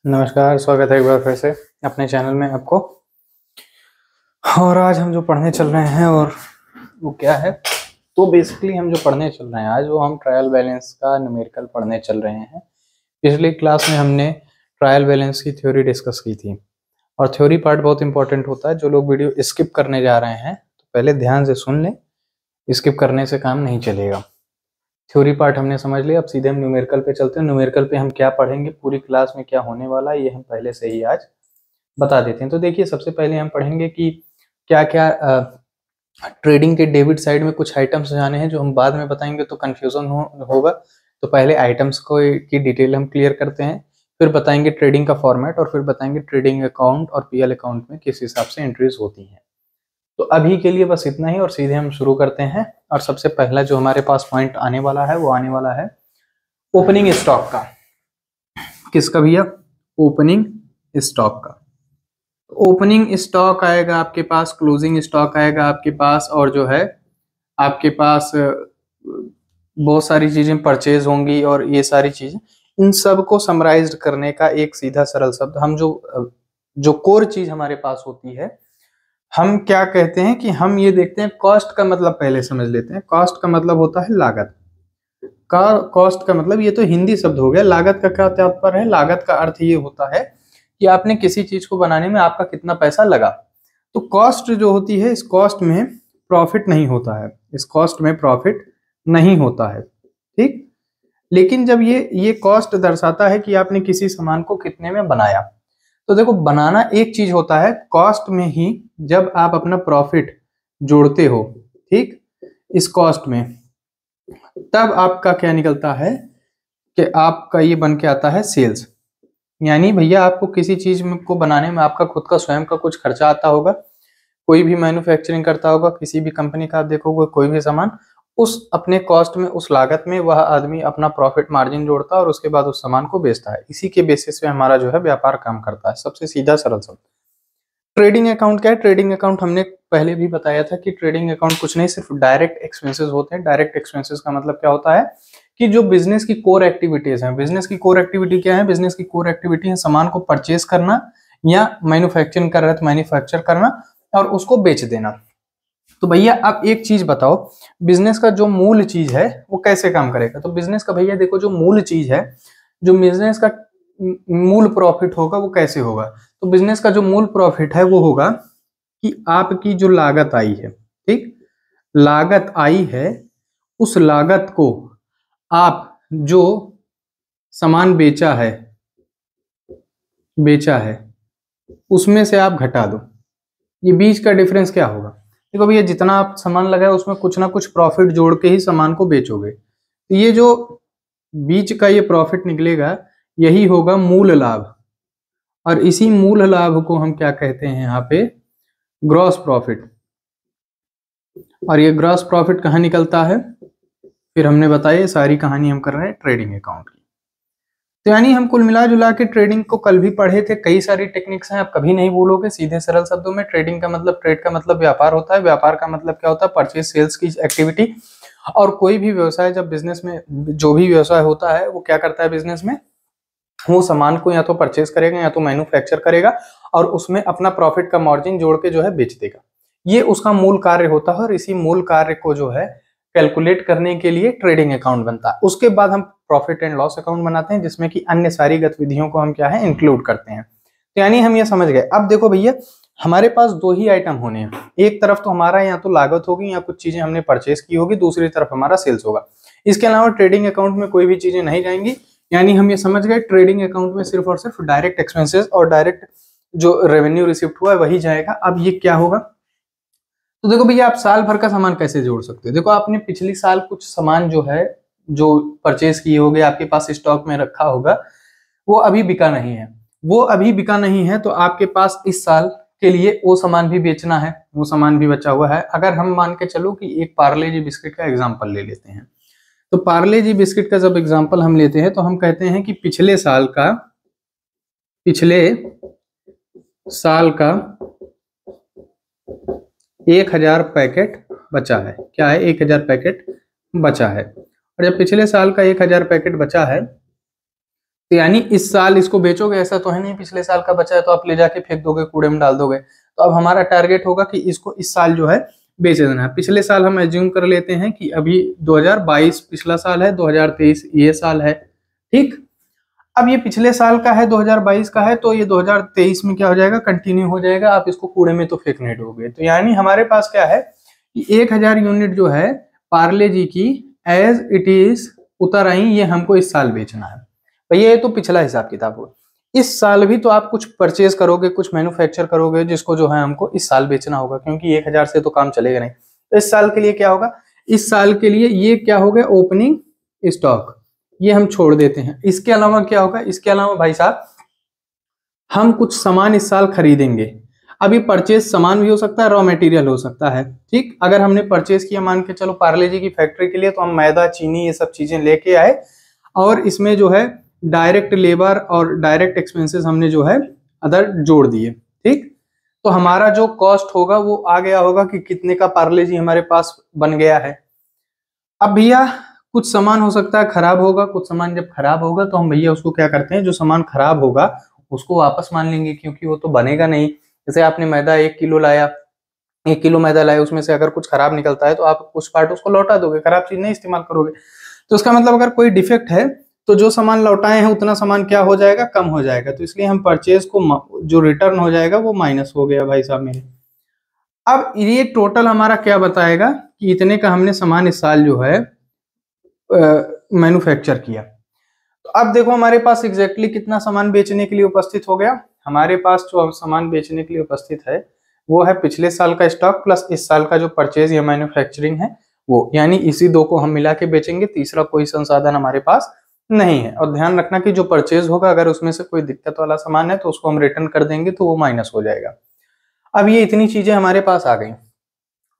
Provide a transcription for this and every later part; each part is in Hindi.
नमस्कार, स्वागत है एक बार फिर से अपने चैनल में आपको। और आज हम जो पढ़ने चल रहे हैं और वो क्या है, तो बेसिकली हम जो पढ़ने चल रहे हैं आज वो हम ट्रायल बैलेंस का न्यूमेरिकल पढ़ने चल रहे हैं। पिछली क्लास में हमने ट्रायल बैलेंस की थ्योरी डिस्कस की थी और थ्योरी पार्ट बहुत इंपॉर्टेंट होता है। जो लोग वीडियो स्किप करने जा रहे हैं तो पहले ध्यान से सुन लें, स्किप करने से काम नहीं चलेगा। थ्योरी पार्ट हमने समझ लिया, अब सीधे हम न्यूमेरिकल पे चलते हैं। न्यूमेरिकल पे हम क्या पढ़ेंगे, पूरी क्लास में क्या होने वाला है, ये हम पहले से ही आज बता देते हैं। तो देखिए, सबसे पहले हम पढ़ेंगे कि क्या क्या ट्रेडिंग के डेबिट साइड में कुछ आइटम्स जाने हैं, जो हम बाद में बताएंगे तो कंफ्यूजन होगा। तो पहले आइटम्स को की डिटेल हम क्लियर करते हैं, फिर बताएंगे ट्रेडिंग का फॉर्मेट और फिर बताएंगे ट्रेडिंग अकाउंट और पीएल अकाउंट में किस हिसाब से एंट्रीज होती हैं। तो अभी के लिए बस इतना ही और सीधे हम शुरू करते हैं। और सबसे पहला जो हमारे पास पॉइंट आने वाला है वो आने वाला है ओपनिंग स्टॉक का। किसका भैया? ओपनिंग स्टॉक का। ओपनिंग स्टॉक आएगा आपके पास, क्लोजिंग स्टॉक आएगा आपके पास, और जो है आपके पास बहुत सारी चीजें परचेज होंगी और ये सारी चीजें, इन सब को समराइज्ड करने का एक सीधा सरल शब्द हम जो कोर चीज हमारे पास होती है, हम क्या कहते हैं कि हम ये देखते हैं। कॉस्ट का मतलब पहले समझ लेते हैं। कॉस्ट का मतलब होता है लागत का। कॉस्ट का मतलब ये तो हिंदी शब्द हो गया। लागत का क्या तात्पर्य है? लागत का अर्थ ये होता है कि आपने किसी चीज को बनाने में आपका कितना पैसा लगा। तो कॉस्ट जो होती है, इस कॉस्ट में प्रॉफिट नहीं होता है, इस कॉस्ट में प्रॉफिट नहीं होता है, ठीक। लेकिन जब ये कॉस्ट दर्शाता है कि आपने किसी सामान को कितने में बनाया, तो देखो, बनाना एक चीज होता है, कॉस्ट में ही जब आप अपना प्रॉफिट जोड़ते हो, ठीक, इस कॉस्ट में, तब आपका क्या निकलता है कि आपका ये बन के आता है सेल्स। यानी भैया, आपको किसी चीज को बनाने में आपका खुद का स्वयं का कुछ खर्चा आता होगा। कोई भी मैन्युफैक्चरिंग करता होगा, किसी भी कंपनी का आप देखोगे, कोई भी सामान, उस अपने कॉस्ट में, उस लागत में वह आदमी अपना प्रॉफिट मार्जिन जोड़ता है और उसके बाद उस सामान को बेचता है। इसी के बेसिस पे हमारा जो है व्यापार काम करता है। सबसे सीधा सरल शब्द। ट्रेडिंग अकाउंट क्या है? ट्रेडिंग अकाउंट हमने पहले भी बताया था कि ट्रेडिंग अकाउंट कुछ नहीं, सिर्फ डायरेक्ट एक्सपेंसेस होते हैं। डायरेक्ट एक्सपेंसेस का मतलब क्या होता है कि जो बिजनेस की कोर एक्टिविटीज हैं। बिजनेस की कोर एक्टिविटी क्या है? बिजनेस की कोर एक्टिविटी है सामान को परचेज करना या मैन्युफैक्चरिंग कर रहे तो मैन्युफैक्चर करना और उसको बेच देना। तो भैया अब एक चीज बताओ, बिजनेस का जो मूल चीज है वो कैसे काम करेगा? तो बिजनेस का भैया देखो, जो मूल चीज है, जो बिजनेस का मूल प्रॉफिट होगा वो कैसे होगा? तो बिजनेस का जो मूल प्रॉफिट है वो होगा कि आपकी जो लागत आई है, ठीक, लागत आई है, उस लागत को आप जो सामान बेचा है उसमें से आप घटा दो। ये बीच का डिफरेंस क्या होगा? देखो भैया, जितना आप सामान लगाए उसमें कुछ ना कुछ प्रॉफिट जोड़ के ही सामान को बेचोगे, तो ये जो बीच का ये प्रॉफिट निकलेगा यही होगा मूल लाभ। और इसी मूल लाभ को हम क्या कहते हैं यहाँ पे? Gross profit. और ये ग्रॉस प्रॉफिट कहाँ निकलता है? फिर हमने बताया, सारी कहानी हम कर रहे हैं ट्रेडिंग अकाउंट की। तो यानी हम कुल मिला जुला के ट्रेडिंग को कल भी पढ़े थे। कई सारी टेक्निक्स हैं, आप कभी नहीं भूलोगे। सीधे सरल शब्दों में, ट्रेडिंग का मतलब, ट्रेड का मतलब व्यापार होता है। व्यापार का मतलब क्या होता है? परचेज सेल्स की एक्टिविटी। और कोई भी व्यवसाय, जब बिजनेस में जो भी व्यवसाय होता है वो क्या करता है बिजनेस में? वो सामान को या तो परचेज करेगा या तो मैन्युफैक्चर करेगा और उसमें अपना प्रॉफिट का मार्जिन जोड़ के जो है बेच देगा। ये उसका मूल कार्य होता है और इसी मूल कार्य को जो है कैलकुलेट करने के लिए ट्रेडिंग अकाउंट बनता है। उसके बाद हम प्रॉफिट एंड लॉस अकाउंट बनाते हैं, जिसमें कि अन्य सारी गतिविधियों को हम क्या है इंक्लूड करते हैं। तो यानी हम ये समझ गए। अब देखो भैया, हमारे पास दो ही आइटम होने हैं। एक तरफ तो हमारा या तो लागत होगी या कुछ चीजें हमने परचेज की होगी, दूसरी तरफ हमारा सेल्स होगा। इसके अलावा ट्रेडिंग अकाउंट में कोई भी चीजें नहीं जाएंगी। यानी हम ये समझ गए, ट्रेडिंग अकाउंट में सिर्फ और सिर्फ डायरेक्ट एक्सपेंसेस और डायरेक्ट जो रेवेन्यू रिसिप्ट हुआ है वही जाएगा। अब ये क्या होगा? तो देखो भैया, आप साल भर का सामान कैसे जोड़ सकते हो? देखो, आपने पिछली साल कुछ सामान जो है, जो परचेज किए होगे, आपके पास स्टॉक में रखा होगा, वो अभी बिका नहीं है। वो अभी बिका नहीं है तो आपके पास इस साल के लिए वो सामान भी बेचना है, वो सामान भी बचा हुआ है। अगर हम मान के चलो कि एक पार्ले जी बिस्किट का एग्जांपल ले लेते हैं, तो पार्ले जी बिस्किट का जब एग्जांपल हम लेते हैं तो हम कहते हैं कि पिछले साल का 1000 पैकेट बचा है। क्या है? 1000 पैकेट बचा है। और जब पिछले साल का 1000 पैकेट बचा है तो यानी इस साल इसको बेचोगे, ऐसा तो है नहीं पिछले साल का बचा है तो आप ले जाके फेंक दोगे, कूड़े में डाल दोगे। तो अब हमारा टारगेट होगा कि इसको इस साल जो है बेच देना है। पिछले साल हम एज्यूम कर लेते हैं कि अभी 2022 पिछला साल है, 2023 ये साल है, ठीक। अब ये पिछले साल का है, 2022 का है, तो ये 2023 में क्या हो जाएगा, कंटिन्यू हो जाएगा। आप इसको कूड़े में तो फेंकने दोगे। तो यानी हमारे पास क्या है कि 1000 यूनिट जो है पार्ले जी की एज इट इज उतर आई, ये हमको इस साल बेचना है भैया। ये तो पिछला हिसाब किताब हो। इस साल भी तो आप कुछ परचेज करोगे, कुछ मैन्युफैक्चर करोगे, जिसको जो है हमको इस साल बेचना होगा, क्योंकि 1000 से तो काम चलेगा नहीं। तो इस साल के लिए क्या होगा, इस साल के लिए ये क्या हो गया, ओपनिंग स्टॉक, ये हम छोड़ देते हैं। इसके अलावा क्या होगा, इसके अलावा भाई साहब हम कुछ सामान इस साल खरीदेंगे। अभी परचेज सामान भी हो सकता है, रॉ मटेरियल हो सकता है, ठीक। अगर हमने परचेज किया, मान के चलो पार्ले जी की फैक्ट्री के लिए, तो हम मैदा, चीनी, ये सब चीजें लेके आए, और इसमें जो है डायरेक्ट लेबर और डायरेक्ट एक्सपेंसेस हमने जो है अदर जोड़ दिए, ठीक। तो हमारा जो कॉस्ट होगा वो आ गया होगा कि कितने का पार्ले जी हमारे पास बन गया है। अब भैया कुछ सामान हो सकता है खराब होगा, कुछ सामान जब खराब होगा तो हम भैया उसको क्या करते हैं, जो सामान खराब होगा उसको वापस मान लेंगे, क्योंकि वो तो बनेगा नहीं। जैसे आपने मैदा 1 किलो लाया, 1 किलो मैदा लाया, उसमें से अगर कुछ खराब निकलता है तो आप कुछ पार्ट उसको लौटा दोगे, खराब चीज नहीं इस्तेमाल करोगे। तो उसका मतलब अगर कोई डिफेक्ट है तो जो सामान लौटाए हैं उतना सामान क्या हो जाएगा, कम हो जाएगा। तो इसलिए हम परचेज को जो रिटर्न हो जाएगा वो माइनस हो गया भाई साहब मेरे। अब ये टोटल हमारा क्या बताएगा कि इतने का हमने सामान इस साल जो है मैन्युफैक्चर किया। तो अब देखो हमारे पास एग्जैक्टली कितना सामान बेचने के लिए उपस्थित हो गया। हमारे पास जो सामान बेचने के लिए उपस्थित है वो है पिछले साल का स्टॉक प्लस इस साल का जो परचेज या मैन्युफैक्चरिंग है वो, यानी इसी दो को हम मिला के बेचेंगे। तीसरा कोई संसाधन हमारे पास नहीं है। और ध्यान रखना कि जो परचेज होगा अगर उसमें से कोई दिक्कत वाला सामान है तो उसको हम रिटर्न कर देंगे, तो वो माइनस हो जाएगा। अब ये इतनी चीजें हमारे पास आ गई।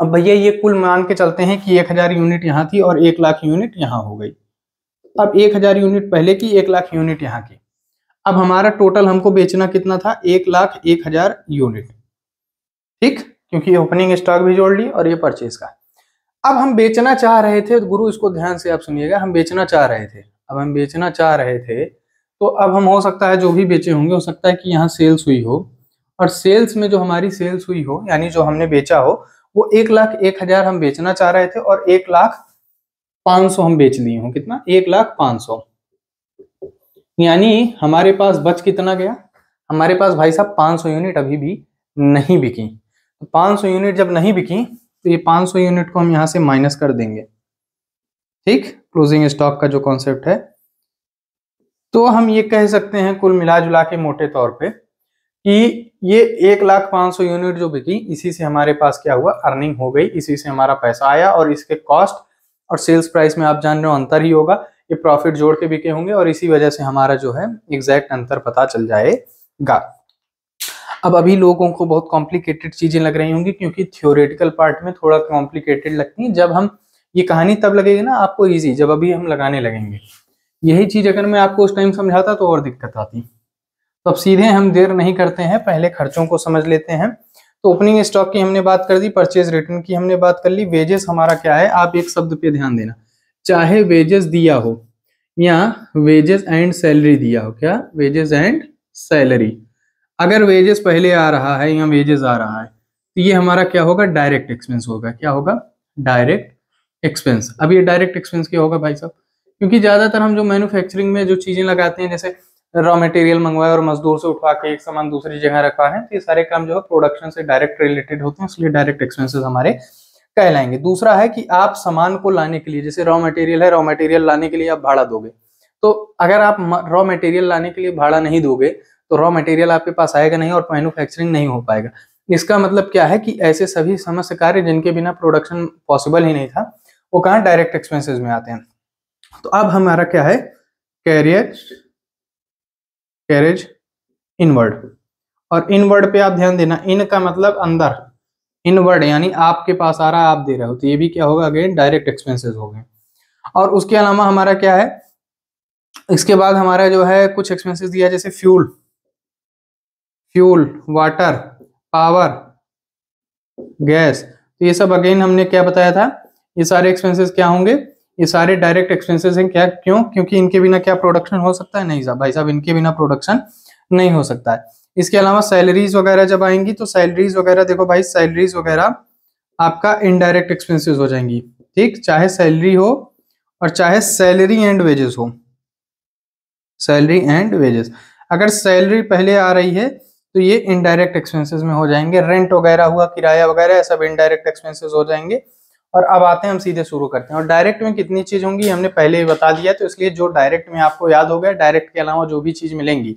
अब भैया ये कुल मान के चलते हैं कि 1000 यूनिट यहाँ थी और 1 लाख यूनिट यहाँ हो गई। अब 1000 यूनिट पहले की, 1 लाख यूनिट यहाँ की। अब हमारा टोटल हमको बेचना कितना था, 1,01,000 यूनिट, ठीक, क्योंकि ओपनिंग स्टॉक भी जोड़ ली और ये परचेज का। अब हम बेचना चाह रहे थे, गुरु इसको ध्यान से आप सुनिएगा, हम बेचना चाह रहे थे। अब हम बेचना चाह रहे थे तो अब हम हो सकता है जो भी बेचे होंगे, हो सकता है कि यहाँ सेल्स हुई हो, और सेल्स में जो हमारी सेल्स हुई हो, यानी जो हमने बेचा हो, वो 1,01,000 हम बेचना चाह रहे थे और 1,05,000 हम बेच लिए हो। कितना, 1,05,000। यानी हमारे पास बच कितना गया, हमारे पास भाई साहब 500 यूनिट अभी भी नहीं बिकी। तो 500 यूनिट जब नहीं बिकी तो ये 500 यूनिट को हम यहाँ से माइनस कर देंगे, ठीक, क्लोजिंग स्टॉक का जो कॉन्सेप्ट है। तो हम ये कह सकते हैं कुल मिला जुला के मोटे तौर पे कि ये 1,05,000 यूनिट जो बिकी, इसी से हमारे पास क्या हुआ, अर्निंग हो गई, इसी से हमारा पैसा आया। और इसके कॉस्ट और सेल्स प्राइस में आप जान रहे हो अंतर ही होगा, ये प्रॉफिट जोड़ के बिके होंगे, और इसी वजह से हमारा जो है एग्जैक्ट अंतर पता चल जाएगा। अब अभी लोगों को बहुत कॉम्प्लिकेटेड चीजें लग रही होंगी, क्योंकि थ्योरेटिकल पार्ट में थोड़ा कॉम्प्लिकेटेड लगती है। जब हम ये कहानी तब लगेगी ना आपको इजी, जब अभी हम लगाने लगेंगे। यही चीज अगर मैं आपको उस टाइम समझाता तो और दिक्कत आती। तो अब सीधे हम देर नहीं करते हैं, पहले खर्चों को समझ लेते हैं। तो ओपनिंग स्टॉक की हमने बात कर दी, परचेज रिटर्न की हमने बात कर ली। वेजेस हमारा क्या है, आप एक शब्द पे ध्यान देना, चाहे वेजेस दिया हो या वेजेस एंड सैलरी दिया हो, क्या, वेजेस एंड सैलरी। अगर वेजेस पहले आ रहा है या वेजेस आ रहा है तो ये हमारा क्या होगा, डायरेक्ट एक्सपेंस होगा। क्या होगा, डायरेक्ट एक्सपेंस। अब ये डायरेक्ट एक्सपेंस क्या होगा भाई साहब, क्योंकि ज्यादातर हम जो मैन्युफैक्चरिंग में जो चीजें लगाते हैं, जैसे रॉ मटेरियल मंगवाए और मजदूर से उठवा के एक सामान दूसरी जगह रखा है, तो ये सारे काम जो है प्रोडक्शन से डायरेक्ट रिलेटेड होते हैं, इसलिए डायरेक्ट एक्सपेंसेस हमारे कहलाएंगे। दूसरा है कि आप सामान को लाने के लिए, जैसे रॉ मटेरियल है, रॉ मटेरियल लाने के लिए आप भाड़ा दोगे। तो अगर आप रॉ मटेरियल लाने के लिए भाड़ा नहीं दोगे तो रॉ मटेरियल आपके पास आएगा नहीं और मैन्युफैक्चरिंग नहीं हो पाएगा। इसका मतलब क्या है कि ऐसे सभी समस्त कार्य जिनके बिना प्रोडक्शन पॉसिबल ही नहीं था, वो कहाँ, डायरेक्ट एक्सपेंसेस में आते हैं। तो अब हमारा क्या है, कैरेज इनवर्ड। और इनवर्ड पे आप ध्यान देना, इन का मतलब अंदर, इनवर्ड यानी आपके पास आ रहा है, आप दे रहे हो, तो ये भी क्या होगा, अगेन डायरेक्ट एक्सपेंसेस हो गए। और उसके अलावा हमारा क्या है, इसके बाद हमारा जो है कुछ एक्सपेंसेस दिया, जैसे फ्यूल, वाटर, पावर, गैस। तो ये सब अगेन हमने क्या बताया था, ये सारे एक्सपेंसेस क्या होंगे, ये सारे डायरेक्ट एक्सपेंसेस हैं। क्या, क्यों? क्योंकि इनके बिना क्या प्रोडक्शन हो सकता है? नहीं साहब, भाई साहब इनके बिना प्रोडक्शन नहीं हो सकता है। इसके अलावा सैलरीज वगैरह जब आएंगी तो सैलरीज वगैरह देखो भाई, सैलरीज वगैरह आपका इनडायरेक्ट एक्सपेंसेस हो जाएंगी, ठीक, चाहे सैलरी हो और चाहे सैलरी एंड वेजेस हो, सैलरी एंड वेजेस। अगर सैलरी पहले आ रही है तो ये इनडायरेक्ट एक्सपेंसेस में हो जाएंगे। रेंट वगैरह हुआ, किराया वगैरह, सब इनडायरेक्ट एक्सपेंसेस हो जाएंगे। और अब आते हैं हम सीधे शुरू करते हैं। और डायरेक्ट में कितनी चीज होंगी हमने पहले ही बता दिया, तो इसलिए जो डायरेक्ट में आपको याद हो गया, डायरेक्ट के अलावा जो भी चीज मिलेंगी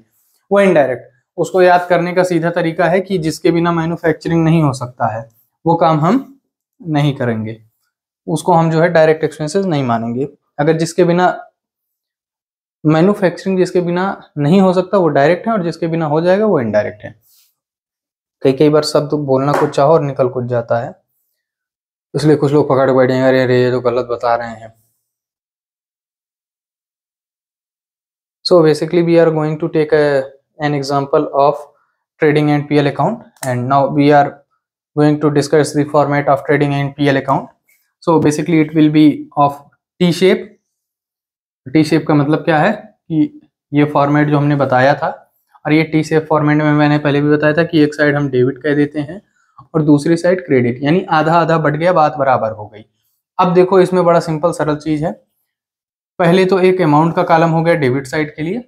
वो इनडायरेक्ट, उसको याद करने का सीधा तरीका है कि जिसके बिना मैन्युफैक्चरिंग नहीं हो सकता है वो काम हम नहीं करेंगे, उसको हम जो है डायरेक्ट एक्सपेंसेस नहीं मानेंगे। अगर जिसके बिना मैन्युफैक्चरिंग, जिसके बिना नहीं हो सकता वो डायरेक्ट है, और जिसके बिना हो जाएगा वो इनडायरेक्ट है। कई बार शब्द बोलना कुछ चाहो और निकल कुछ जाता है, इसलिए कुछ लोग पकड़ बैठे हैं, अरे अरे ये तो गलत बता रहे हैं। So basically we are going to take an example of trading and PL account, and now we are going to discuss the format of trading and PL account. So basically it will be of T shape. T shape का मतलब क्या है कि ये फॉर्मेट जो हमने बताया था, और ये T shape फॉर्मेट में मैंने पहले भी बताया था कि एक साइड हम डेबिट कह देते हैं और दूसरी साइड क्रेडिट, यानी आधा आधा बढ़ गया, बात बराबर हो गई। अब देखो इसमें बड़ा सिंपल सरल चीज है। पहले तो एक अमाउंट का कॉलम हो गया डेबिट साइड के लिए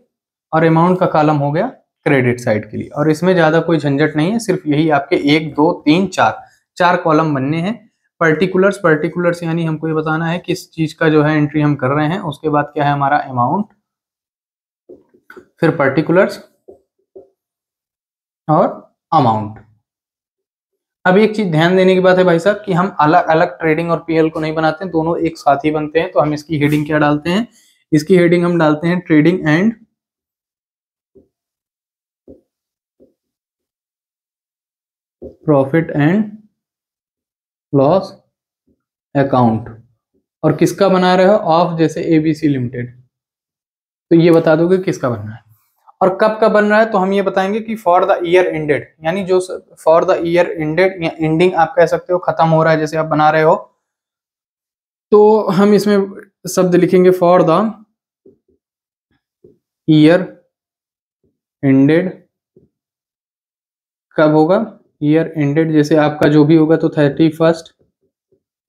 और अमाउंट का कॉलम हो गया क्रेडिट साइड के लिए, और इसमें ज्यादा कोई झंझट नहीं है, सिर्फ यही आपके 1 2 3 4 कॉलम बनने हैं। पर्टिकुलर्स यानी हमको ये बताना है किस चीज का जो है एंट्री हम कर रहे हैं। उसके बाद क्या है हमारा अमाउंट, फिर पर्टिकुलर्स और अमाउंट। अब एक चीज ध्यान देने की बात है भाई साहब कि हम अलग अलग ट्रेडिंग और पीएल को नहीं बनाते हैं, दोनों एक साथ ही बनते हैं। तो हम इसकी हेडिंग क्या डालते हैं? इसकी हेडिंग हम डालते हैं trading and profit and loss account. और किसका बना रहे हो? ऑफ जैसे एबीसी लिमिटेड, तो ये बता दोगे किसका बनना है और कब का बन रहा है। तो हम ये बताएंगे कि फॉर द ईयर एंडेड, यानी जो फॉर द ईयर एंडेड या एंडिंग आप कह सकते हो, खत्म हो रहा है जैसे आप बना रहे हो, तो हम इसमें शब्द लिखेंगे फॉर द ईयर एंडेड। कब होगा ईयर एंडेड? जैसे आपका जो भी होगा तो 31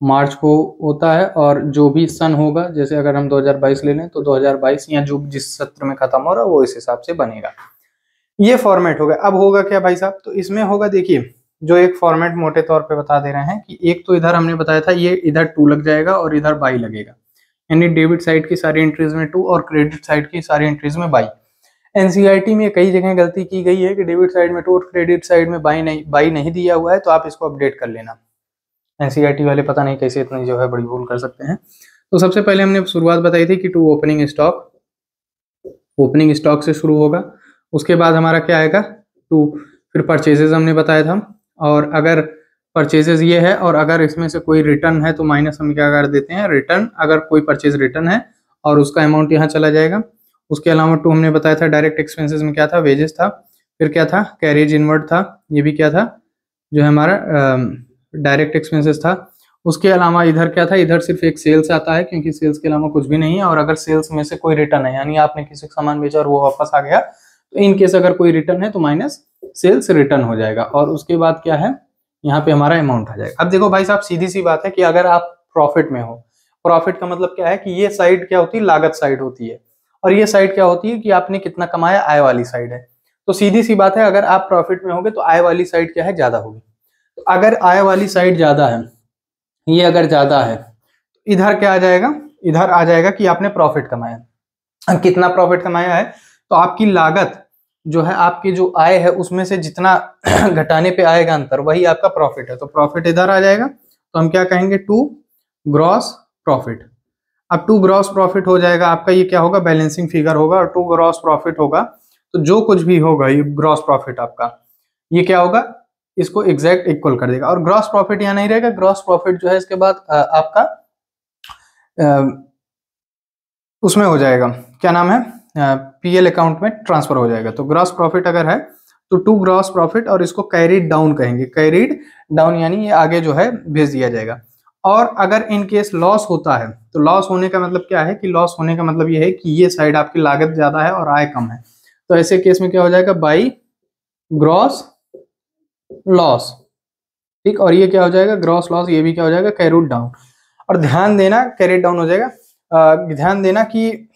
मार्च को होता है, और जो भी सन होगा, जैसे अगर हम 2022 ले लें तो 2022 या जो जिस सत्र में खत्म हो रहा है वो इस हिसाब से बनेगा। ये फॉर्मेट होगा। अब होगा क्या भाई साहब? तो इसमें होगा, देखिए जो एक फॉर्मेट मोटे तौर पे बता दे रहे हैं कि एक तो इधर हमने बताया था ये इधर 2 लग जाएगा और इधर बाई लगेगा, यानी डेबिट साइड की सारी एंट्रीज में 2 और क्रेडिट साइड की सारी एंट्रीज में बाई। एनसीईआरटी में कई जगह गलती की गई है कि डेबिट साइड में 2 और क्रेडिट साइड में बाई नहीं दिया हुआ है, तो आप इसको अपडेट कर लेना। एनसीईआरटी वाले पता नहीं कैसे इतनी जो है बड़ी भूल कर सकते हैं। तो सबसे पहले हमने शुरुआत बताई थी कि 2 ओपनिंग स्टॉक से शुरू होगा। उसके बाद हमारा क्या आएगा 2, फिर परचेजेज हमने बताया था, और अगर परचेजेज ये है और अगर इसमें से कोई रिटर्न है तो माइनस हम क्या कर देते हैं रिटर्न, अगर कोई परचेज रिटर्न है और उसका अमाउंट यहाँ चला जाएगा। उसके अलावा 2 हमने बताया था डायरेक्ट एक्सपेंसेस में क्या था, वेजेस था, फिर क्या था कैरेज इनवर्ड था, ये भी क्या था जो है हमारा डायरेक्ट एक्सपेंसेस था। उसके अलावा इधर क्या था, इधर सिर्फ एक सेल्स आता है क्योंकि सेल्स के अलावा कुछ भी नहीं है, और अगर सेल्स में से कोई रिटर्न है यानी आपने किसी का सामान बेचा और वो वापस आ गया तो इन केस अगर कोई रिटर्न है तो माइनस सेल्स रिटर्न हो जाएगा। और उसके बाद क्या है यहाँ पे हमारा अमाउंट आ जाएगा। अब देखो भाई साहब सीधी सी बात है कि अगर आप प्रॉफिट में हो, प्रॉफिट का मतलब क्या है कि ये साइड क्या होती है लागत साइड होती है, और ये साइड क्या होती है कि आपने कितना कमाया आय वाली साइड है। तो सीधी सी बात है अगर आप प्रॉफिट में होगे तो आय वाली साइड क्या है ज्यादा होगी। तो अगर आय वाली साइड ज्यादा है, ये अगर ज्यादा है तो इधर क्या आ जाएगा, इधर आ जाएगा कि आपने प्रॉफिट कमाया। कितना प्रॉफिट कमाया है तो आपकी लागत जो है आपकी जो आय है उसमें से जितना घटाने पे आएगा अंतर वही आपका प्रॉफिट है। तो प्रॉफिट इधर आ जाएगा, तो हम क्या कहेंगे 2 ग्रॉस प्रॉफिट। अब 2 ग्रॉस प्रॉफिट हो जाएगा आपका, ये क्या होगा बैलेंसिंग फिगर होगा, और 2 ग्रॉस प्रॉफिट होगा तो जो कुछ भी होगा ये ग्रॉस प्रॉफिट आपका ये क्या होगा इसको एग्जैक्ट इक्वल कर देगा। और ग्रॉस प्रॉफिट यहाँ नहीं रहेगा, ग्रॉस प्रॉफिट जो है इसके बाद आपका उसमें हो जाएगा क्या नाम है पीएल अकाउंट में ट्रांसफर हो जाएगा। तो ग्रॉस प्रॉफिट अगर है तो 2 ग्रॉस प्रॉफिट और इसको कैरीड डाउन कहेंगे, कैरीड डाउन यानी ये आगे जो है भेज दिया जाएगा। और अगर इन केस लॉस होता है तो लॉस होने का मतलब क्या है कि लॉस होने का मतलब ये है कि ये साइड आपकी लागत ज्यादा है और आय कम है, तो ऐसे केस में क्या हो जाएगा, बाई ग्रॉस लॉस। ठीक, और ये क्या हो जाएगा, ग्रॉस लॉस, ये भी क्या हो जाएगा, कैरिड डाउन। और ध्यान देना कैरिड डाउन हो जाएगा। ध्यान देना कि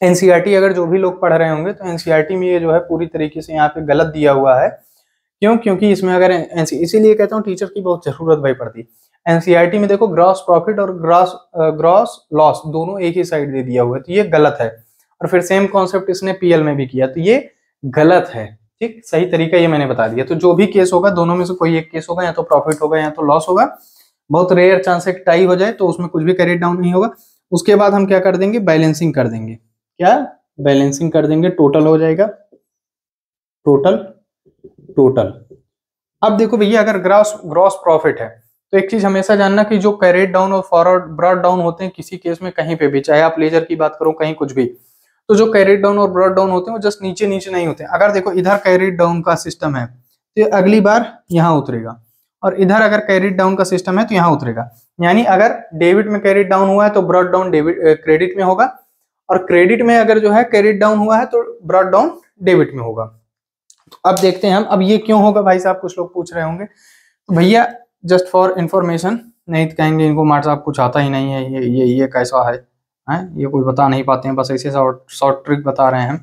एनसीईआरटी अगर जो भी लोग पढ़ रहे होंगे तो एनसीईआरटी में ये जो है पूरी तरीके से यहाँ पे गलत दिया हुआ है। क्यों? क्योंकि इसमें अगर इसीलिए कहता हूँ टीचर की बहुत जरूरत भाई पड़ती है। एनसीईआरटी में देखो ग्रॉस प्रॉफिट और ग्रॉस लॉस दोनों एक ही साइड दे दिया हुआ है, तो ये गलत है। और फिर सेम कॉन्सेप्ट इसने पीएल में भी किया, तो ये गलत है। ठीक, सही तरीका ये मैंने बता दिया। तो जो भी केस होगा दोनों में से कोई एक केस होगा, या तो प्रॉफिट होगा या तो लॉस होगा। बहुत रेयर चांस है टाई हो जाए, तो उसमें कुछ भी कैरिड डाउन नहीं होगा। उसके बाद हम क्या कर देंगे, बैलेंसिंग कर देंगे। क्या बैलेंसिंग कर देंगे, टोटल हो जाएगा, टोटल टोटल। अब देखो भैया, अगर ग्रॉस प्रॉफिट है तो एक चीज हमेशा जानना कि जो कैरेट डाउन और फॉरवर्ड ब्रॉड डाउन होते हैं किसी केस में कहीं पे भी, चाहे आप लेजर की बात करो कहीं कुछ भी, तो जो कैरेट डाउन और ब्रॉड डाउन होते हैं वो जस्ट नीचे नीचे नहीं होते। अगर देखो इधर कैरेट डाउन का सिस्टम है तो अगली बार यहाँ उतरेगा, और इधर अगर कैरेट डाउन का सिस्टम है तो यहाँ उतरेगा। यानी अगर डेबिट में कैरेट डाउन हुआ है तो ब्रॉड डाउन क्रेडिट में होगा, और क्रेडिट में अगर जो है कैरेट डाउन हुआ है तो ब्रॉड डाउन डेबिट में होगा। तो अब देखते हैं हम, अब ये क्यों होगा भाई साहब, कुछ लोग पूछ रहे होंगे। तो भैया जस्ट फॉर इंफॉर्मेशन, नहीं तो कहेंगे इनको मार्ट साहब कुछ आता ही नहीं है, ये कैसा है, ये कुछ बता नहीं पाते हैं, बस ऐसे शॉर्ट ट्रिक बता रहे हैं।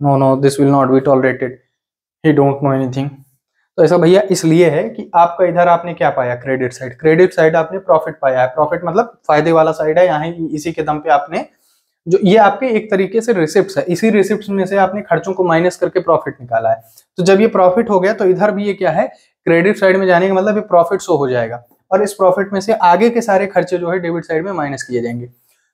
No no, this will not be tolerated, he don't know anything. तो ऐसा भैया इसलिए है कि आपका इधर आपने क्या पाया, क्रेडिट साइड आपने प्रॉफिट पाया है। प्रॉफिट मतलब फायदे वाला साइड है, यहाँ इसी के दम पे आपने जो ये आपके एक तरीके से रिसिप्ट है, इसी रिसिप्ट में से आपने खर्चों को माइनस करके प्रॉफिट निकाला है। तो जब ये प्रॉफिट हो गया तो इधर भी ये क्या है, क्रेडिट साइड में जाने का मतलब ये प्रॉफिट शो हो जाएगा, और इस प्रॉफिट में से आगे के सारे खर्चे जो है डेबिट साइड में माइनस किए जाएंगे।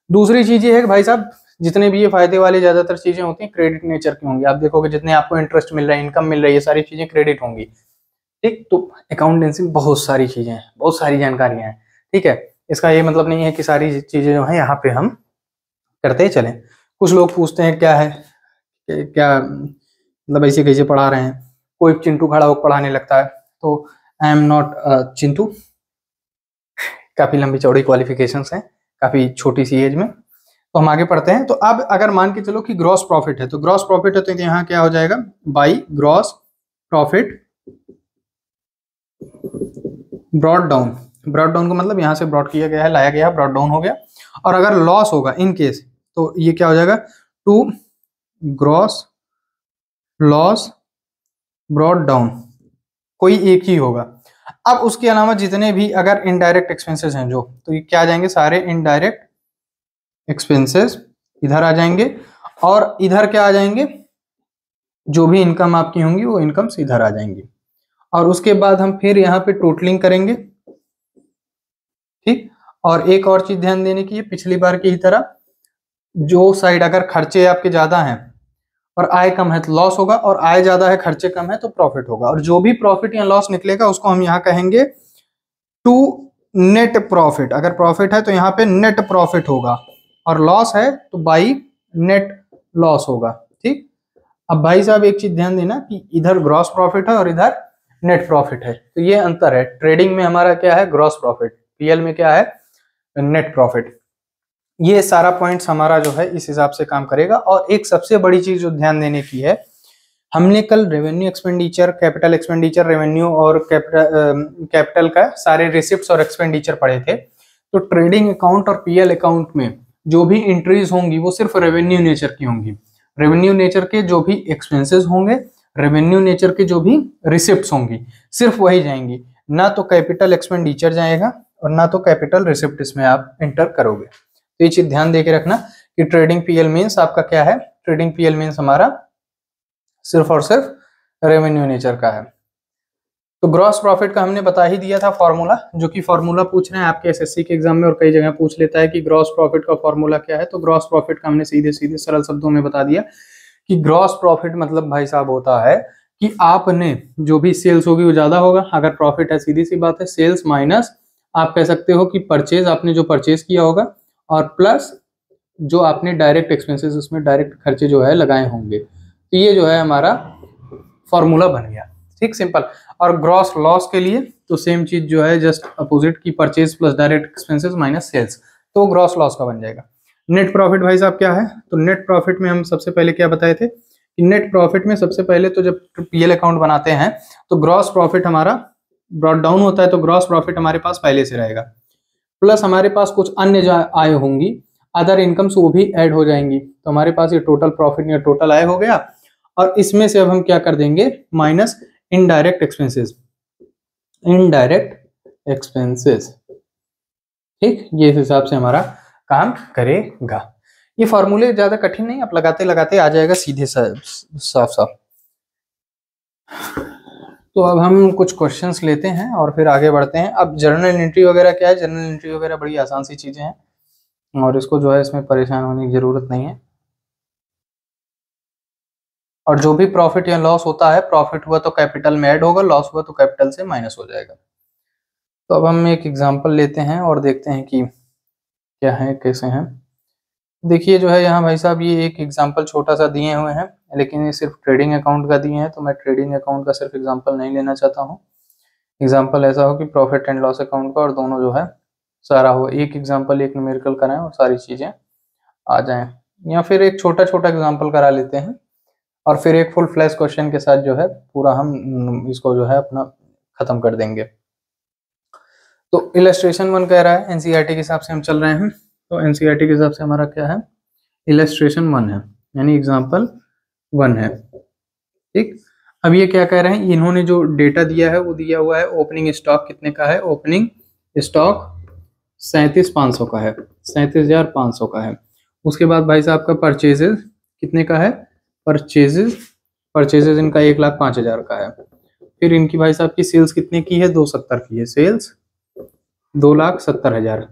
दूसरी चीज ये है कि भाई साहब जितने भी ये फायदे वाले ज्यादातर चीजें होती हैं क्रेडिट नेचर की होंगी। आप देखोगे जितने आपको इंटरेस्ट मिल रहा है, इनकम मिल रही है, ये सारी चीजें क्रेडिट होंगी। ठीक, तो अकाउंटेंसी में बहुत सारी चीजें हैं, बहुत सारी जानकारियां हैं। ठीक है, इसका ये मतलब नहीं है कि सारी चीजें जो है यहाँ पे हम करते ही चलें। कुछ लोग पूछते हैं क्या है, क्या मतलब ऐसे कैसे पढ़ा रहे हैं, कोई चिंटू खड़ा होकर पढ़ाने लगता है, तो आई एम नॉट चिंटू। काफी लंबी चौड़ी क्वालिफिकेशंस हैं, काफी छोटी सी एज में। तो हम आगे पढ़ते हैं। तो अब अगर मान के चलो कि ग्रॉस प्रॉफिट है, तो ग्रॉस प्रॉफिट है तो यहाँ क्या हो जाएगा, by gross profit brought down. Brought down का मतलब यहाँ से ब्रॉड किया गया है, लाया गया है, ब्रॉड डाउन हो गया। और अगर लॉस होगा इन केस तो ये क्या हो जाएगा, to gross loss brought down, कोई एक ही होगा। अब उसके अलावा जितने भी अगर इनडायरेक्ट एक्सपेंसेस हैं जो, तो ये क्या आ जाएंगे, सारे इनडायरेक्ट एक्सपेंसेस इधर आ जाएंगे, और इधर क्या आ जाएंगे, जो भी इनकम आपकी होंगी वो इनकम्स इधर आ जाएंगी। और उसके बाद हम फिर यहाँ पे टोटलिंग करेंगे। ठीक, और एक और चीज ध्यान देने की है, पिछली बार की ही तरह जो साइड अगर खर्चे आपके ज्यादा हैं और आय कम है तो लॉस होगा, और आय ज्यादा है खर्चे कम है तो प्रॉफिट होगा। और जो भी प्रॉफिट या लॉस निकलेगा उसको हम यहाँ कहेंगे टू नेट प्रॉफिट। अगर प्रॉफिट है तो यहाँ पे नेट प्रॉफिट होगा, और लॉस है तो बाई नेट लॉस होगा। ठीक, अब भाई साहब एक चीज ध्यान देना कि इधर ग्रॉस प्रॉफिट है और इधर नेट प्रॉफिट है, तो ये अंतर है। ट्रेडिंग में हमारा क्या है, ग्रॉस प्रॉफिट, पीएल में क्या है, नेट प्रॉफिट। ये सारा पॉइंट्स हमारा जो है इस हिसाब से काम करेगा। और एक सबसे बड़ी चीज जो ध्यान देने की है, हमने कल revenue expenditure, capital expenditure, revenue और कैपिटल का सारे रिसिप्ट्स और एक्सपेंडिचर पढ़े थे। तो ट्रेडिंग अकाउंट और पीएल अकाउंट में जो भी एंट्रीज होंगी वो सिर्फ रेवेन्यू नेचर की होंगी। रेवेन्यू नेचर के जो भी एक्सपेंसेस होंगे, रेवेन्यू नेचर के जो भी रिसिप्ट्स होंगी, सिर्फ वही जाएंगी, ना तो कैपिटल एक्सपेंडिचर जाएगा और ना तो कैपिटल रिसिप्ट इसमें आप एंटर करोगे। तो ये चीज ध्यान देके रखना कि ट्रेडिंग पीएल मींस आपका क्या है, ट्रेडिंग पीएल मींस हमारा सिर्फ और सिर्फ रेवेन्यू नेचर का है। तो ग्रॉस प्रॉफिट का हमने बता ही दिया था फॉर्मूला, जो कि फॉर्मूला पूछ रहे हैं आपके एसएससी के एग्जाम में और कई जगह पूछ लेता है कि ग्रॉस प्रॉफिट का फॉर्मूला क्या है। तो ग्रॉस प्रॉफिट का हमने सीधे सीधे सरल शब्दों में बता दिया कि ग्रॉस प्रॉफिट मतलब भाई साहब होता है कि आपने जो भी सेल्स होगी वो ज्यादा होगा। अगर प्रॉफिट है सीधी सी बात है सेल्स माइनस आप कह सकते हो कि परचेज, आपने जो परचेज किया होगा, और प्लस जो आपने डायरेक्ट एक्सपेंसेस उसमें डायरेक्ट खर्चे जो है लगाए होंगे। तो ये जो है हमारा फॉर्मूला बन गया। ठीक, सिंपल। और ग्रॉस लॉस के लिए तो सेम चीज जो है, जस्ट अपोजिट की, purchase plus direct expenses minus sales, तो ग्रॉस लॉस का बन जाएगा। नेट प्रॉफिट भाई साहब क्या है, तो नेट प्रॉफिट में हम सबसे पहले क्या बताए थे कि नेट प्रॉफिट में सबसे पहले तो जब पीएल अकाउंट बनाते हैं तो ग्रॉस प्रॉफिट हमारा ब्रॉट डाउन होता है, तो ग्रॉस प्रॉफिट हमारे पास पहले से रहेगा, प्लस हमारे पास कुछ अन्य जो आय होंगी, अदर इनकम्स, वो भी ऐड हो जाएंगी, तो हमारे पास ये टोटल प्रॉफिट या टोटल आय हो गया। और इसमें से अब हम क्या कर देंगे, minus indirect expenses, indirect expenses, ठीक, ये इस हिसाब से हमारा काम करेगा। ये फॉर्मूले ज्यादा कठिन नहीं, आप लगाते लगाते आ जाएगा सीधे साफ साफ। तो अब हम कुछ क्वेश्चंस लेते हैं और फिर आगे बढ़ते हैं। अब जर्नल एंट्री वगैरह क्या है, जर्नल एंट्री वगैरह बड़ी आसान सी चीजें हैं और इसको जो है इसमें परेशान होने की जरूरत नहीं है। और जो भी प्रॉफिट या लॉस होता है, प्रॉफिट हुआ तो कैपिटल में ऐड होगा, लॉस हुआ तो कैपिटल से माइनस हो जाएगा। तो अब हम एक एग्जांपल लेते हैं और देखते हैं कि क्या है, कैसे हैं। देखिए जो है यहाँ भाई साहब, ये एक एग्जांपल छोटा सा दिए हुए हैं, लेकिन ये सिर्फ ट्रेडिंग अकाउंट का दिए हैं, तो मैं ट्रेडिंग अकाउंट का सिर्फ एग्जांपल नहीं लेना चाहता हूँ। एग्जांपल ऐसा हो कि प्रॉफिट एंड लॉस अकाउंट का, और दोनों जो है सारा हो, एक एग्जांपल एक न्यूमेरिकल कराएं और सारी चीजें आ जाएं, या फिर एक छोटा छोटा एग्जांपल करा लेते हैं और फिर एक फुल फ्लैश क्वेश्चन के साथ जो है पूरा हम इसको जो है अपना खत्म कर देंगे। तो इलस्ट्रेशन 1 कह रहा है, एनसीईआरटी के हिसाब से हम चल रहे हैं, तो एनसीईआरटी के हिसाब से हमारा क्या है, इलस्ट्रेशन 1 है, यानी एग्जांपल 1 है, ठीक। अब ये क्या कह रहे हैं, इन्होंने जो डेटा दिया है वो दिया हुआ है ओपनिंग स्टॉक कितने का है, ओपनिंग स्टॉक 37,500 का है, 37,500 का है। उसके बाद भाई साहब का परचेजेस कितने का है, परचेजेस इनका 1,05,000 का है। फिर इनकी भाई साहब की सेल्स कितने की है, 270 की है, सेल्स 2,70,000।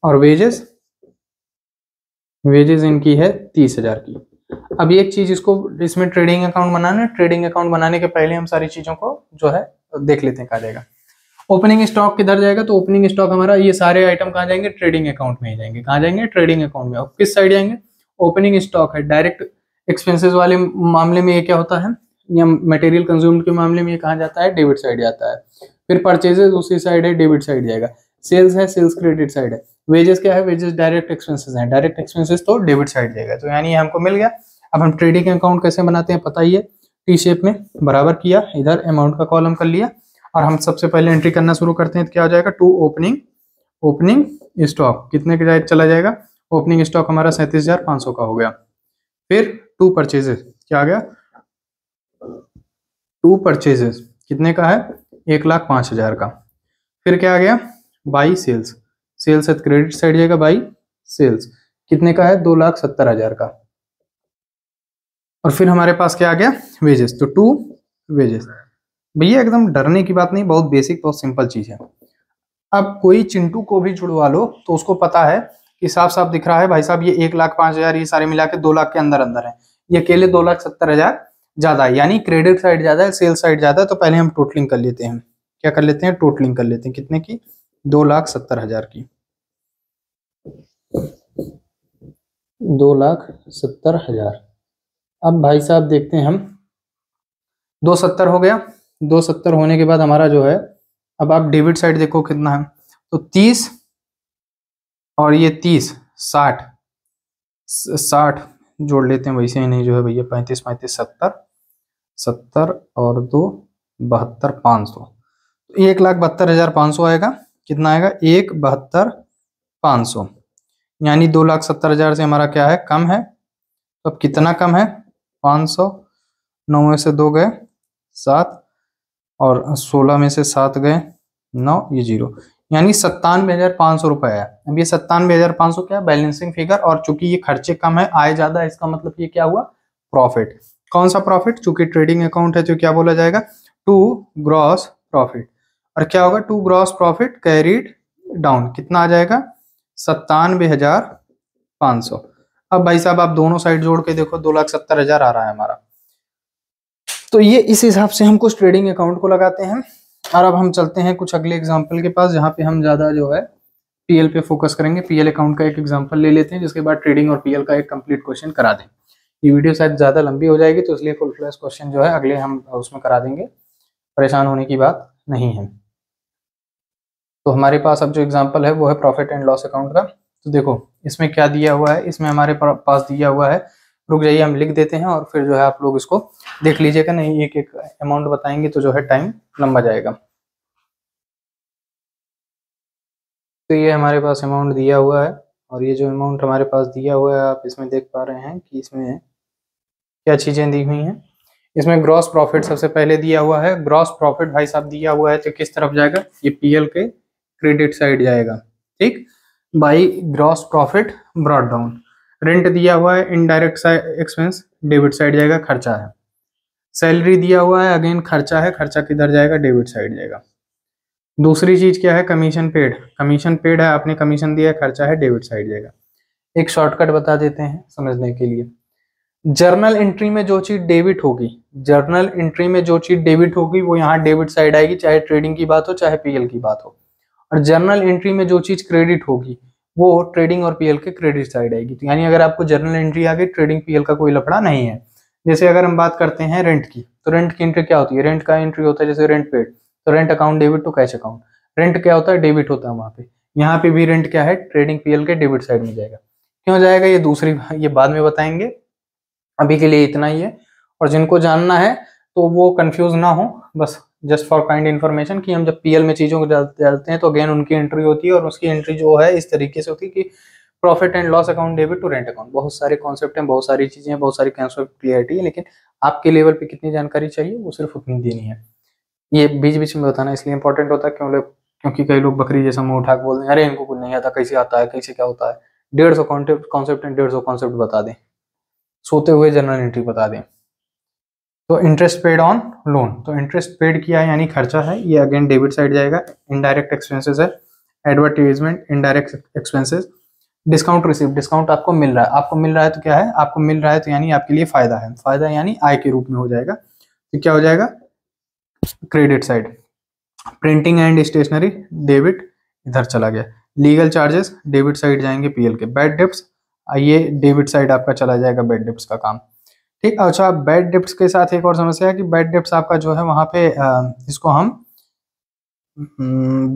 और वेजेस इनकी है 30,000 की। अब एक चीज, इसको इसमें ट्रेडिंग अकाउंट बनाना है, ट्रेडिंग अकाउंट बनाने के पहले हम सारी चीजों को जो है देख लेते हैं कहाँ जाएगा। ओपनिंग स्टॉक किधर जाएगा, तो ओपनिंग स्टॉक हमारा, ये सारे आइटम कहाँ जाएंगे, ट्रेडिंग अकाउंट में ही जाएंगे। कहाँ जाएंगे, ट्रेडिंग अकाउंट में। और किस साइड जाएंगे, ओपनिंग स्टॉक है, डायरेक्ट एक्सपेंसेस वाले मामले में ये क्या होता है, या मटेरियल कंज्यूम्ड के मामले में ये कहाँ जाता है, डेबिट साइड जाता है। फिर परचेजेस उसी साइड है, डेबिट साइड जाएगा। सेल्स है, सेल्स क्रेडिट साइड है। वेजेस क्या है, वेजेस डायरेक्ट एक्सपेंसेस हैं, डायरेक्ट एक्सपेंसेस तो डेबिट साइड जाएगा। तो यानी ये हमको मिल गया। अब हम ट्रेडिंग अकाउंट कैसे बनाते हैं पता ही है, टी शेप में बराबर किया, इधर अमाउंट का कॉलम कर लिया और हम सबसे पहले एंट्री करना शुरू करते हैं। तो क्या हो जाएगा, टू ओपनिंग स्टॉक कितने के चला जाएगा, ओपनिंग स्टॉक हमारा 37,500 का हो गया। फिर टू परचेजेस क्या आ गया, टू परचेजेस कितने का है, 1,05,000 का। फिर क्या आ गया, बाई सेल्स, सेल्स है क्रेडिट साइड जाएगा, बाई सेल्स कितने का है, 2,70,000 का। और फिर हमारे पास क्या आ गया, वेजेस, तो टू वेजेस। भैया एकदम डरने की बात नहीं, बहुत बेसिक बहुत सिंपल चीज है। अब कोई चिंटू को भी जुड़वा लो तो उसको पता है कि साफ साफ दिख रहा है भाई साहब, ये 1,05,000 ये सारे मिला के 2 लाख के अंदर अंदर है, ये अकेले 2,70,000 ज्यादा है, यानी क्रेडिट साइड ज्यादा है, सेल्स साइड ज्यादा है। तो पहले हम टोटलिंग कर लेते हैं, क्या कर लेते हैं, टोटलिंग कर लेते हैं, कितने की, 2,70,000 की, 2,70,000। अब भाई साहब देखते हैं हम, 270 हो गया। 270 होने के बाद हमारा जो है, अब आप डेबिट साइड देखो कितना है, तो 30 और ये 30, 60 जोड़ लेते हैं, वैसे ही नहीं जो है भैया, 35 35 70 और 2 72,500, 1,72,500 आएगा। कितना आएगा, 1,72,500, यानी 2,70,000 से हमारा क्या है, कम है। तो अब कितना कम है, 500, 9 में से 2 गए 7 और 16 में से 7 गए 9, ये 0, यानी 97,500 रुपए है। अब ये 97,500 क्या, बैलेंसिंग फिगर, और चूंकि ये खर्चे कम है आय ज्यादा है, इसका मतलब ये क्या हुआ, प्रॉफिट। कौन सा प्रॉफिट, चूंकि ट्रेडिंग अकाउंट है तो क्या बोला जाएगा, टू ग्रॉस प्रॉफिट। और क्या होगा, to gross profit carried down, कितना आ जाएगा, 97,500। अब भाई साहब आप दोनों साइड जोड़ के देखो, 2,70,000 आ रहा है हमारा। तो ये इस हिसाब से हम कुछ ट्रेडिंग अकाउंट को लगाते हैं। और अब हम चलते हैं कुछ अगले एग्जांपल के पास, जहां पे हम ज्यादा जो है पीएल पे फोकस करेंगे। पीएल अकाउंट का एक एग्जांपल ले लेते हैं, जिसके बाद ट्रेडिंग और पीएल का एक कंप्लीट क्वेश्चन करा दें। ये वीडियो शायद ज़्यादा लंबी हो जाएगी, तो इसलिए फुल फ्लैश क्वेश्चन जो है अगले हम उसमें करा देंगे, परेशान होने की बात नहीं है। तो हमारे पास अब जो एग्जांपल है वो है प्रॉफिट एंड लॉस अकाउंट का। तो देखो इसमें क्या दिया हुआ है, इसमें हमारे पास दिया हुआ है, रुक जाइए हम लिख देते हैं और फिर जो है आप लोग इसको देख लीजिएगा, नहीं एक एक अमाउंट बताएंगे तो जो है टाइम लंबा जाएगा। तो ये हमारे पास अमाउंट दिया हुआ है, और ये जो अमाउंट हमारे पास दिया हुआ है आप इसमें देख पा रहे हैं कि इसमें क्या चीज़ें दी हुई हैं। इसमें ग्रॉस प्रॉफिट सबसे पहले दिया हुआ है। ग्रॉस प्रॉफिट भाई साहब दिया हुआ है तो किस तरफ जाएगा, ये पीएल के क्रेडिट साइड जाएगा, ठीक, by gross profit brought down. Rent दिया हुआ है, इनडायरेक्ट एक्सपेंस डेबिट साइड जाएगा, खर्चा है। सैलरी दिया हुआ है, अगेन खर्चा है, खर्चा किधर जाएगा, डेबिट साइड जाएगा। दूसरी चीज क्या है, कमीशन पेड, कमीशन पेड है, आपने कमीशन दिया है, खर्चा है, डेबिट साइड जाएगा। एक शॉर्टकट बता देते हैं समझने के लिए, जर्नल एंट्री में जो चीज डेबिट होगी, जर्नल एंट्री में जो चीज डेबिट होगी वो यहाँ डेबिट साइड आएगी, चाहे ट्रेडिंग की बात हो चाहे पीएल की बात हो। और जर्नल एंट्री में जो चीज क्रेडिट होगी वो ट्रेडिंग और पीएल के क्रेडिट साइड आएगी। तो यानी अगर आपको जर्नल एंट्री आ गई, ट्रेडिंग पीएल का कोई लफड़ा नहीं है। जैसे अगर हम बात करते हैं रेंट की, तो रेंट की एंट्री क्या होती है, रेंट का एंट्री होता है जैसे रेंट पेड, तो rent account debit to cash account, rent क्या होता है, डेबिट होता है वहां पे। यहाँ पे भी रेंट क्या है, ट्रेडिंग पीएल के डेबिट साइड में जाएगा। क्यों जाएगा ये दूसरी, ये बाद में बताएंगे, अभी के लिए इतना ही है। और जिनको जानना है तो वो कंफ्यूज ना हो, बस जस्ट फॉर काइंड इन्फॉर्मेशन कि हम जब पीएल में चीजों को डालते हैं तो अगेन उनकी एंट्री होती है, और उसकी एंट्री जो है इस तरीके से होती है कि profit and loss account debit to rent account. बहुत सारे कॉन्सेप्ट हैं, बहुत सारी चीजें हैं, बहुत सारी कॉन्सेप्ट क्लियरिटी है, लेकिन आपके लेवल पे कितनी जानकारी चाहिए वो सिर्फ उतनी देनी है। ये बीच बीच में बताना इसलिए इंपॉर्टेंट होता है क्योंकि कई लोग बकरी जैसा मुंह उठा के बोलते हैं अरे इनको कुछ नहीं आता, कैसे आता है, कैसे क्या होता है। 150 कॉन्सेप्ट एंड 150 कॉन्सेप्ट बता दें, सोते हुए जनरल एंट्री बता दें। तो इंटरेस्ट पेड ऑन लोन, तो इंटरेस्ट पेड किया है यानी खर्चा है, ये अगेन डेबिट साइड जाएगा। इनडायरेक्ट एक्सपेंसेस है, advertisement, indirect expenses. Discount receive, discount आपको मिल रहा है, आपको मिल रहा है तो क्या है, आपको मिल रहा है तो यानी आपके लिए फायदा है, फायदा यानी आय के रूप में हो जाएगा, तो क्या हो जाएगा, credit side. Printing and stationery debit, इधर चला गया। लीगल चार्जेस डेबिट साइड जाएंगे पीएल के। बैड डेब्ट्स, ये डेबिट साइड आपका चला जाएगा, बैड डेब्ट्स का काम, ठीक। अच्छा, बैड डेब्ट्स के साथ एक और समस्या है कि बैड डेब्ट्स आपका जो है वहां पे इसको हम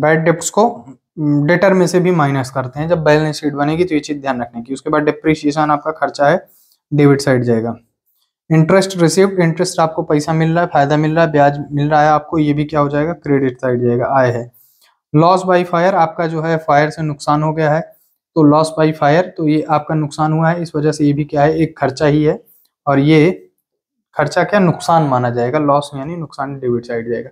बैड डेब्ट्स को डेटर में से भी माइनस करते हैं जब बैलेंस शीट बनेगी, तो ये चीज ध्यान रखने की। उसके बाद डिप्रिसिएशन आपका खर्चा है, डेबिट साइड जाएगा। इंटरेस्ट रिसीव्ड, इंटरेस्ट आपको पैसा मिल रहा है, फायदा मिल रहा है, ब्याज मिल रहा है आपको, ये भी क्या हो जाएगा, क्रेडिट साइड जाएगा, आय है। लॉस बाई फायर, आपका जो है फायर से नुकसान हो गया है, तो लॉस बाई फायर, तो ये आपका नुकसान हुआ है, इस वजह से ये भी क्या है, एक खर्चा ही है, और ये खर्चा क्या, नुकसान माना जाएगा, लॉस यानी नुकसान, डेबिट साइड जाएगा।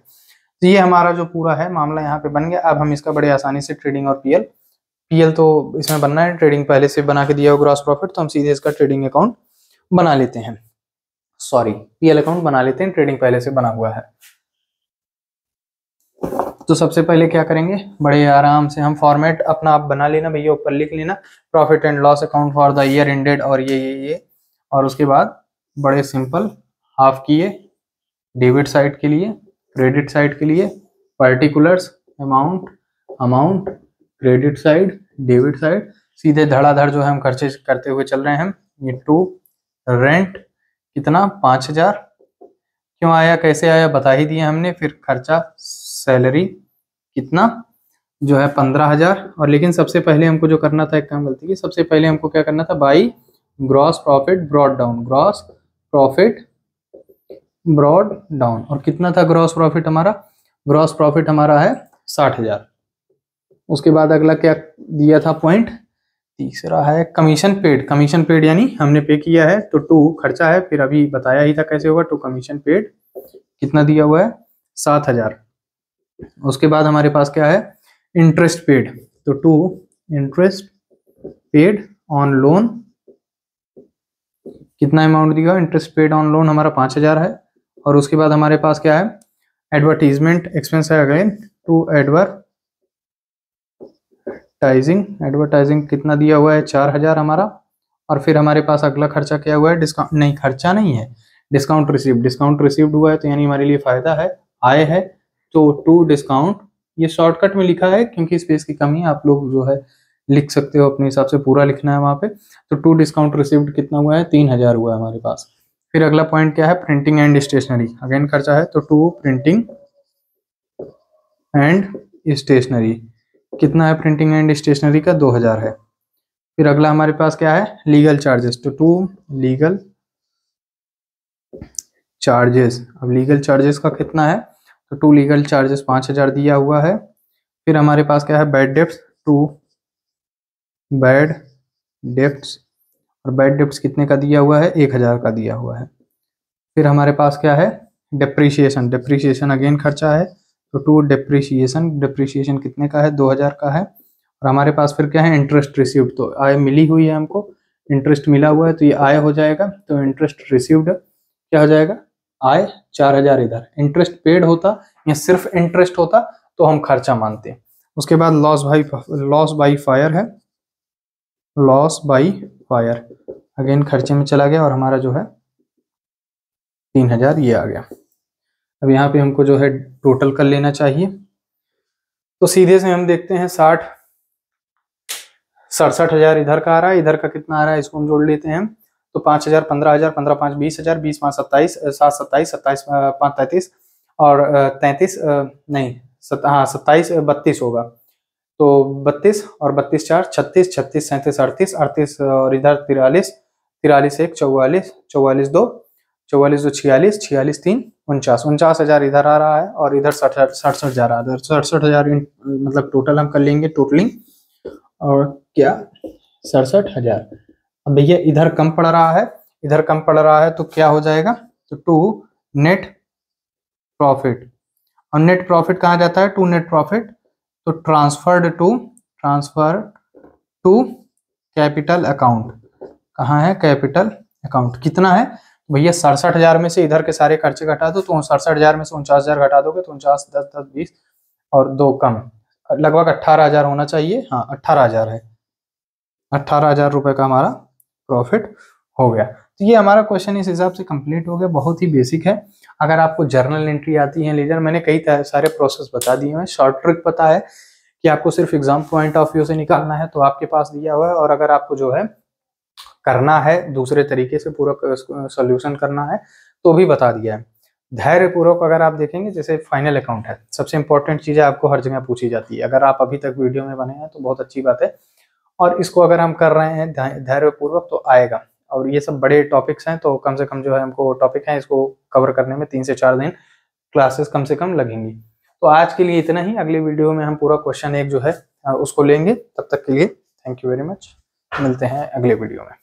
तो ये हमारा जो पूरा है मामला यहाँ पे बन गया। अब हम इसका बड़े आसानी से ट्रेडिंग और पीएल तो इसमें बनना है, ट्रेडिंग पहले से बना के दिया हो ग्रॉस प्रॉफिट, तो हम सीधे इसका ट्रेडिंग अकाउंट बना लेते हैं, सॉरी पीएल अकाउंट बना लेते हैं, ट्रेडिंग पहले से बना हुआ है। तो सबसे पहले क्या करेंगे, बड़े आराम से हम फॉर्मेट अपना आप बना लेना भैया, ऊपर लिख लेना profit and loss account for the year ended, और ये और उसके बाद बड़े सिंपल हाफ किए डेबिट साइड के लिए, क्रेडिट साइड के लिए, particulars, amount credit side, debit side, सीधे धड़ाधड़ जो है हम खर्चे करते हुए चल रहे हैं। ये टू रेंट कितना, 5000, क्यों आया कैसे आया बता ही दिया हमने। फिर खर्चा सैलरी कितना जो है 15000, और लेकिन सबसे पहले हमको जो करना था, एक काम गलती की, सबसे पहले हमको क्या करना था, by gross profit brought down, gross profit brought down. और कितना था ग्रॉस प्रॉफिट हमारा, ग्रॉस प्रॉफिट हमारा है 60000। उसके बाद अगला क्या दिया था पॉइंट, तीसरा है कमीशन पेड, कमीशन पेड यानी हमने पे किया है, तो टू खर्चा है, फिर अभी बताया ही था कैसे होगा, टू कमीशन पेड कितना दिया हुआ है, 7000। उसके बाद हमारे पास क्या है, इंटरेस्ट पेड, तो to interest paid on loan, कितना अमाउंट दिया, इंटरेस्ट पेड ऑन लोन हमारा 5000 है। और उसके बाद हमारे पास क्या है, एडवर्टीजमेंट एक्सपेंस है, अगेन टू एडवर्टाइजिंग कितना दिया हुआ है, 4000 हमारा। और फिर हमारे पास अगला खर्चा क्या हुआ है, डिस्काउंट, नहीं खर्चा नहीं है, डिस्काउंट रिसीव्ड हुआ है, तो यानी हमारे लिए फायदा है, आय है, तो टू डिस्काउंट, ये शॉर्टकट में लिखा है क्योंकि स्पेस की कमी है, आप लोग जो है लिख सकते हो अपने हिसाब से, पूरा लिखना है वहां पे। तो टू डिस्काउंट रिसीव्ड कितना हुआ है, 3000 हुआ है हमारे पास। फिर अगला पॉइंट क्या है, प्रिंटिंग एंड स्टेशनरी, अगेन खर्चा है, तो टू प्रिंटिंग एंड स्टेशनरी, कितना है प्रिंटिंग एंड स्टेशनरी का, 2000 है। फिर अगला हमारे पास क्या है, लीगल चार्जेस, तो टू लीगल चार्जेस, अब लीगल चार्जेस का कितना है, तो टू लीगल चार्जेस 5000 दिया हुआ है। फिर हमारे पास क्या है, bad debts, to bad debts, और बैड डेप्स कितने का दिया हुआ है, 1000 का दिया हुआ है। फिर हमारे पास क्या है, डेप्रीशिएशन, डेप्रीशिएशन अगेन खर्चा है, तो टू डेप्रीशिएशन, डेप्रीशिएशन कितने का है, 2000 का है। और हमारे पास फिर क्या है, इंटरेस्ट रिसीव्ड, तो आय मिली हुई है हमको, इंटरेस्ट मिला हुआ है तो ये आय हो जाएगा, तो इंटरेस्ट रिसीव्ड क्या हो जाएगा, आय 4000 इधर। इंटरेस्ट पेड होता या सिर्फ इंटरेस्ट होता तो हम खर्चा मानते। उसके बाद लॉस बाई फायर है, लॉस बाई फायर अगेन खर्चे में चला गया, और हमारा जो है 3000 ये आ गया। अब यहाँ पे हमको जो है टोटल कर लेना चाहिए, तो सीधे से हम देखते हैं 67,000 इधर का आ रहा है, इधर का कितना आ रहा है, इसको हम जोड़ लेते हैं। तो 5000, 15000, 15 5 20,000, 20 5 27, 7 27, 27 5 33, और 33 नहीं, 27 32 होगा, तो 32 और 32 4 36, 36 37 38, 38 और इधर 43, 43 1 44, 44 2, 44 2 46, 46 3 49, 49,000 इधर आ रहा है, और इधर 67,000 आ रहा है। 67,000 मतलब टोटल हम कर लेंगे टोटलिंग, और क्या 67,000। अब भैया इधर कम पड़ रहा है, इधर कम पड़ रहा है, तो क्या हो जाएगा, तो टू नेट प्रॉफिट, और नेट प्रॉफिट कहाँ जाता है, टू नेट प्रॉफिट, तो ट्रांसफर टू कैपिटल अकाउंट, कहाँ है, कैपिटल अकाउंट, कितना है भैया 67,000 में से इधर के सारे खर्चे घटा दो, तो 67,000 में से 49,000 घटा दोगे तो 49 10 10 20 और 2 कम, लगभग 18,000 होना चाहिए, हाँ 18,000 है, 18,000 रुपए का हमारा प्रॉफिट हो गया। तो ये हमारा क्वेश्चन इस हिसाब से कंप्लीट हो गया, बहुत ही बेसिक है। अगर आपको जर्नल एंट्री आती है लेजर, मैंने कई सारे प्रोसेस बता दिए हैं, शॉर्ट ट्रिक पता है कि आपको सिर्फ एग्जाम पॉइंट ऑफ व्यू से निकालना है तो आपके पास दिया हुआ है, और अगर आपको जो है करना है दूसरे तरीके से पूरा सॉल्यूशन करना है तो भी बता दिया है। धैर्य पूर्वक अगर आप देखेंगे, जैसे फाइनल अकाउंट है, सबसे इंपॉर्टेंट चीजें आपको हर जगह पूछी जाती है, अगर आप अभी तक वीडियो में बने हैं तो बहुत अच्छी बात है, और इसको अगर हम कर रहे हैं धैर्य पूर्वक तो आएगा। और ये सब बड़े टॉपिक्स हैं, तो कम से कम जो है हमको टॉपिक है इसको कवर करने में 3 से 4 दिन क्लासेस कम से कम लगेंगी। तो आज के लिए इतना ही, अगली वीडियो में हम पूरा क्वेश्चन 1 जो है उसको लेंगे। तब तक के लिए थैंक यू वेरी मच, मिलते हैं अगले वीडियो में।